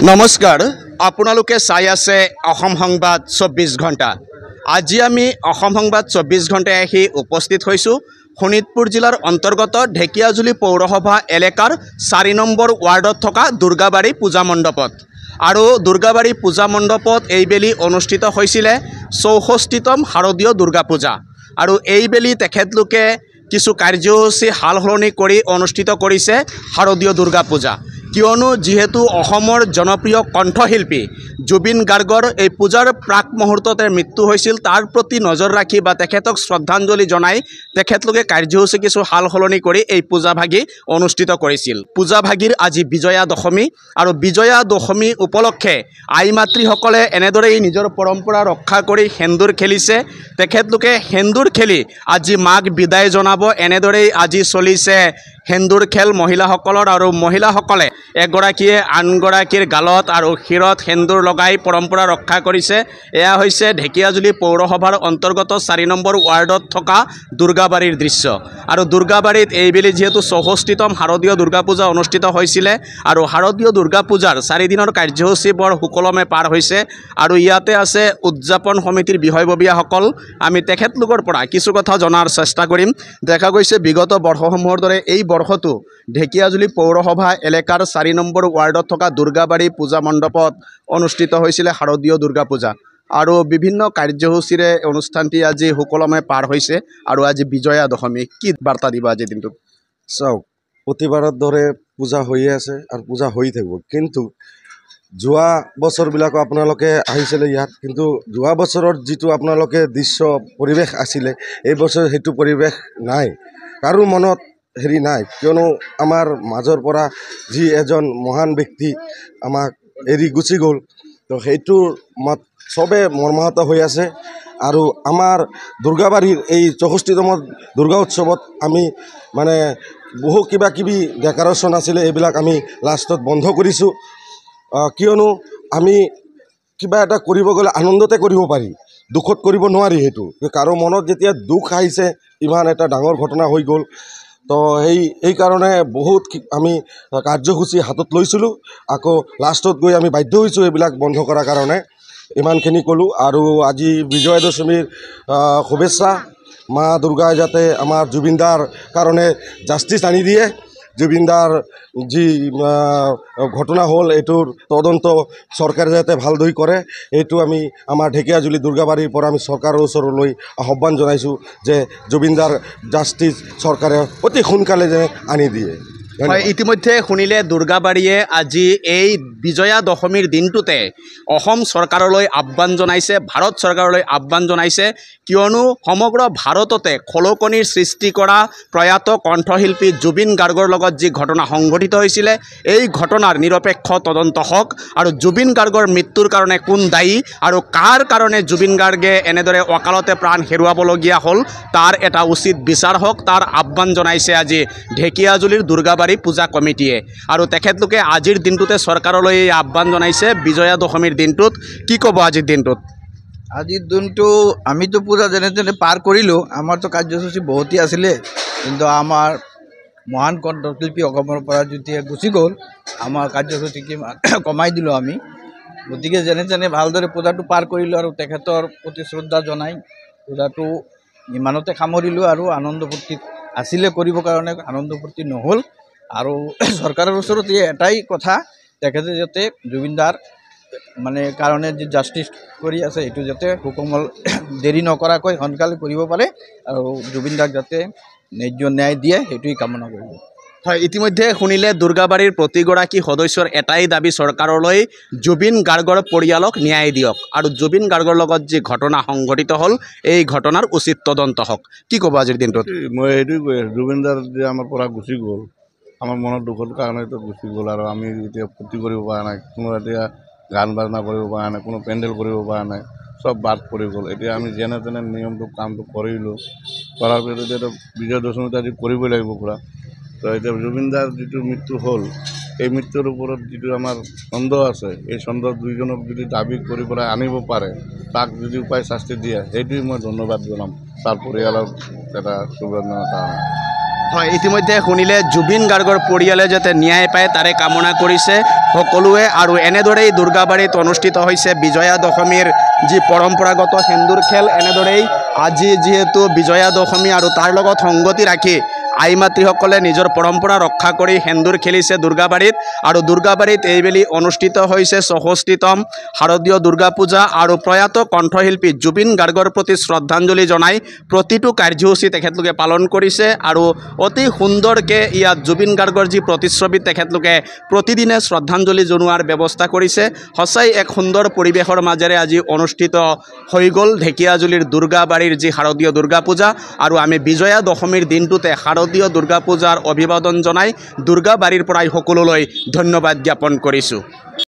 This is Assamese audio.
নমস্কাৰ আপোনালোকে চাই আছে অসম সংবাদ 24 ঘণ্টা। আজি আমি অসম সংবাদ 24 ঘণ্টায় আহি উপস্থিত হৈছো শোণিতপুৰ জিলাৰ অন্তৰ্গত ঢেকিয়াজুলি পৌৰসভা এলেকাৰ 4 নম্বৰ ৱাৰ্ডত থকা দুৰ্গাবাৰী পূজা মণ্ডপত। আৰু দুৰ্গাবাৰী পূজা মণ্ডপত এইবেলি অনুষ্ঠিত হৈছিল 64তম শাৰদীয় দুৰ্গা পূজা। আৰু এইবেলি তেখেতলোকে কিছু কাৰ্যসূচী হালসলনি কৰি অনুষ্ঠিত কৰিছে শাৰদীয় দুৰ্গা পূজা। কিয়নো যেহেতু অসমৰ জনপ্ৰিয় কণ্ঠশিল্পী জুবিন গাৰ্গৰ এই পূজাৰ প্ৰাক মুহূৰ্ততে মৃত্যু হৈছিল, তাৰ প্ৰতি নজৰ ৰাখি বা তেখেতক শ্ৰদ্ধাঞ্জলি জনাই তেখেতলোকে কাৰ্যসূচী কিছু হালসলনি কৰি এই পূজাভাগি অনুষ্ঠিত কৰিছিল। পূজাভাগিৰ আজি বিজয়া দশমী আৰু বিজয়া দশমী উপলক্ষে আই মাতৃসকলে এনেদৰেই নিজৰ পৰম্পৰা ৰক্ষা কৰি সেন্দুৰ খেলিছে। তেখেতলোকে সেন্দুৰ খেলি আজি মাক বিদায় জনাব। এনেদৰেই আজি চলিছে সেন্দুৰ খেল মহিলাসকলৰ, আৰু মহিলাসকলে এগৰাকীয়ে আনগৰাকীৰ গালত আৰু শিৰত সেন্দুৰ লগাই পৰম্পৰা ৰক্ষা কৰিছে। এয়া হৈছে ঢেকিয়াজুলি পৌৰসভাৰ অন্তৰ্গত 4 নম্বৰ ৱাৰ্ডত থকা দুৰ্গাবাৰীৰ দৃশ্য। আৰু দুৰ্গাবাৰীত এইবেলি যিহেতু 64তম শাৰদীয় দুৰ্গা পূজা অনুষ্ঠিত হৈছিলে, আৰু শাৰদীয় দুৰ্গা পূজাৰ 4 দিনৰ কাৰ্যসূচী বৰ সুকলমে পাৰ হৈছে। আৰু ইয়াতে আছে উদযাপন সমিতিৰ বিষয়ববীয়াসকল। আমি তেখেতলোকৰ পৰা কিছু কথা জনাৰ চেষ্টা কৰিম। দেখা গৈছে বিগত বৰ্ষসমূহৰ দৰে এই বৰ্ষতো ঢেকিয়াজুলি পৌৰসভা এলেকাৰ 4 নম্বৰ ৱাৰ্ডত থকা দুৰ্গাবাৰী পূজা মণ্ডপত অনুষ্ঠিত হৈছিলে শাৰদীয় দুৰ্গা পূজা। আৰু বিভিন্ন কাৰ্যসূচীৰে অনুষ্ঠানটি আজি সুকলমে পাৰ হৈছে। আৰু আজি বিজয়া দশমী, কি বাৰ্তা দিব আজিৰ দিনটোত? চাওক, প্ৰতিবাৰৰ দৰে পূজা হৈয়ে আছে আৰু পূজা হৈ থাকিব। কিন্তু যোৱা বছৰবিলাকো আপোনালোকে আহিছিলে ইয়াত, কিন্তু যোৱা বছৰৰ যিটো আপোনালোকে দৃশ্য পৰিৱেশ আছিলে, এই বছৰ সেইটো পৰিৱেশ নাই, কাৰো মনত হেৰি নাই। কিয়নো আমাৰ মাজৰ পৰা যি এজন মহান ব্যক্তি আমাক এৰি গুচি গ'ল, তো সেইটোৰ মাত চবে মৰ্মাহত হৈ আছে। আৰু আমাৰ দুৰ্গাবাৰীৰ এই 64তম দুৰ্গা উৎসৱত আমি মানে বহু কিবা কিবি ডেকাৰেশ্যন আছিলে, এইবিলাক আমি লাষ্টত বন্ধ কৰিছোঁ। কিয়নো আমি কিবা এটা কৰিব গ'লে আনন্দতে কৰিব পাৰি, দুখত কৰিব নোৱাৰি। সেইটো কাৰো মনত যেতিয়া দুখ আহিছে, ইমান এটা ডাঙৰ ঘটনা হৈ গ'ল, তো সেইকাৰণে বহুত আমি কাৰ্যসূচী হাতত লৈছিলোঁ। আকৌ লাষ্টত গৈ আমি বাধ্য হৈছোঁ এইবিলাক বন্ধ কৰাৰ কাৰণে। ইমানখিনি ক'লোঁ। আৰু আজি বিজয়া দশমীৰ শুভেচ্ছা। মা দুৰ্গাই যাতে আমাৰ জুবিনদাৰ কাৰণে জাষ্টিছ আনি দিয়ে। জুবিনদাৰ যি ঘটনা হ'ল, এইটোৰ তদন্ত চৰকাৰে যাতে ভালদৰে কৰে, এইটো আমি আমাৰ ঢেকিয়াজুলি দুৰ্গাবাৰীৰ পৰা আমি চৰকাৰৰ ওচৰলৈ আহ্বান জনাইছোঁ যে জুবিনদাৰ জাষ্টিছ চৰকাৰে অতি সোনকালে যেনে আনি দিয়ে। হয়, ইতিমধ্যে শুনিলে দুৰ্গাবাৰীয়ে আজি এই বিজয়া দশমীৰ দিনটোতে অসম চৰকাৰলৈ আহ্বান জনাইছে, ভাৰত চৰকাৰলৈ আহ্বান জনাইছে। কিয়নো সমগ্ৰ ভাৰততে খলকনিৰ সৃষ্টি কৰা প্ৰয়াত কণ্ঠশিল্পী জুবিন গাৰ্গৰ লগত যি ঘটনা সংঘটিত হৈছিলে, এই ঘটনাৰ নিৰপেক্ষ তদন্ত হওক। আৰু জুবিন গাৰ্গৰ মৃত্যুৰ কাৰণে কোন দায়ী আৰু কাৰ কাৰণে জুবিন গাৰ্গে এনেদৰে অকালতে প্ৰাণ হেৰুৱাবলগীয়া হ'ল, তাৰ এটা উচিত বিচাৰ হওক, তাৰ আহ্বান জনাইছে আজি ঢেকিয়াজুলিৰ দুৰ্গাবাৰী পূজা কমিটিয়ে। আৰু তেখেতলোকে আজিৰ দিনটোতে চৰকাৰলৈ এই আহ্বান জনাইছে বিজয়া দশমীৰ দিনটোত। কি ক'ব আজিৰ দিনটোত? আজিৰ দিনটো আমিতো পূজা যেনে তেনে পাৰ কৰিলোঁ। আমাৰতো কাৰ্যসূচী বহুতেই আছিলে, কিন্তু আমাৰ মহান কণ্ঠশিল্পী অসমৰ পৰা যেতিয়া গুচি গ'ল, আমাৰ কাৰ্যসূচী কমাই দিলোঁ আমি। গতিকে যেনে তেনে ভালদৰে পূজাটো পাৰ কৰিলোঁ আৰু তেখেতৰ প্ৰতি শ্ৰদ্ধা জনাই পূজাটো ইমানতে সামৰিলোঁ। আৰু আনন্দ ফূৰ্তি আছিলে কৰিবৰ কাৰণে, আনন্দ ফূৰ্তি নহ'ল। আৰু চৰকাৰৰ ওচৰত এটাই কথা, তেখেতে যাতে জুবিনদাৰ মানে কাৰণে যি জাষ্টিছ কৰি আছে, এইটো যাতে সুকমল দেৰি নকৰাকৈ সোনকালে কৰিব পাৰে, আৰু জুবিনদাক যাতে ন্যায্য ন্যায় দিয়ে, সেইটোৱেই কামনা কৰিব। হয়, ইতিমধ্যে শুনিলে দুৰ্গাবাৰীৰ প্ৰতিগৰাকী সদস্যৰ এটাই দাবী চৰকাৰলৈ, জুবিন গাৰ্গৰ পৰিয়ালক ন্যায় দিয়ক, আৰু জুবিন গাৰ্গৰ লগত যি ঘটনা সংঘটিত হ'ল, এই ঘটনাৰ উচিত তদন্ত হওক। কি ক'ব আজিৰ দিনটোত? মই এইটোৱে কৈ আছোঁ, জুবিনদাৰ যে আমাৰ পৰা গুচি গ'ল, আমাৰ মনত দুখৰ কাৰণেতো গুচি গ'ল। আৰু আমি এতিয়া ফূৰ্তি কৰিব পৰা নাই, কোনো এতিয়া গান বাজনা কৰিব পৰা নাই, কোনো পেণ্ডেল কৰিব পৰা নাই, চব বাদ পৰি গ'ল। এতিয়া আমি যেনে তেনে নিয়মটো কামটো কৰিলোঁ, কৰাৰ পিছত এতিয়াতো বিজয়া দশমীটো আজি কৰিবই লাগিব পূৰা। তো এতিয়া জুবিনদাৰ যিটো মৃত্যু হ'ল, এই মৃত্যুৰ ওপৰত যিটো আমাৰ চন্দ্ৰ আছে, এই চন্দ্ৰ দুইজনক যদি দাবী কৰি পেলাই আনিব পাৰে, তাক যদি উপায় শাস্তি দিয়ে, সেইটোৱেই মই ধন্যবাদ জনাম তাৰ পৰিয়ালক এটা শুভেচ্ছাৰ কাৰণে। হয়, ইতিমধ্যে শুনিলে জুবিন গাৰ্গৰ পৰিয়ালে যাতে ন্যায় পায় তাৰে কামনা কৰিছে। সকলোৱে আৰু এনেদৰেই দুৰ্গাবাৰীত অনুষ্ঠিত হৈছে বিজয়া দশমীৰ যি পৰম্পৰাগত সেন্দুৰ খেল। এনেদৰেই আজি যিহেতু বিজয়া দশমী আৰু তাৰ লগত সংগতি ৰাখি আই মাতৃসকলে নিজৰ পৰম্পৰা ৰক্ষা কৰি সেন্দুৰ খেলিছে দুৰ্গাবাৰীত। আৰু দুৰ্গাবাৰীত এইবেলি অনুষ্ঠিত হৈছে 64তম শাৰদীয় দুৰ্গা পূজা আৰু প্ৰয়াত কণ্ঠশিল্পী জুবিন গাৰ্গৰ প্ৰতি শ্ৰদ্ধাঞ্জলি জনাই প্ৰতিটো কাৰ্যসূচী তেখেতলোকে পালন কৰিছে। আৰু অতি সুন্দৰকৈ ইয়াত জুবিন গাৰ্গৰ যি প্ৰতিচ্ছবি তেখেতলোকে প্ৰতিদিনে শ্ৰদ্ধাঞ্জলি জনোৱাৰ ব্যৱস্থা কৰিছে। সঁচাই এক সুন্দৰ পৰিৱেশৰ মাজেৰে আজি অনুষ্ঠিত হৈ গ'ল ঢেকীয়াজুলিৰ দুৰ্গাবাৰীৰ যি শাৰদীয় দুৰ্গা পূজা। আৰু আমি বিজয়া দশমীৰ দিনটোতে শাৰদীয় দুৰ্গা পূজাৰ অভিবাদন জনাই দুৰ্গাবাৰীৰ পৰাই সকলোলৈ ধন্যবাদ জ্ঞাপন কৰিছোঁ।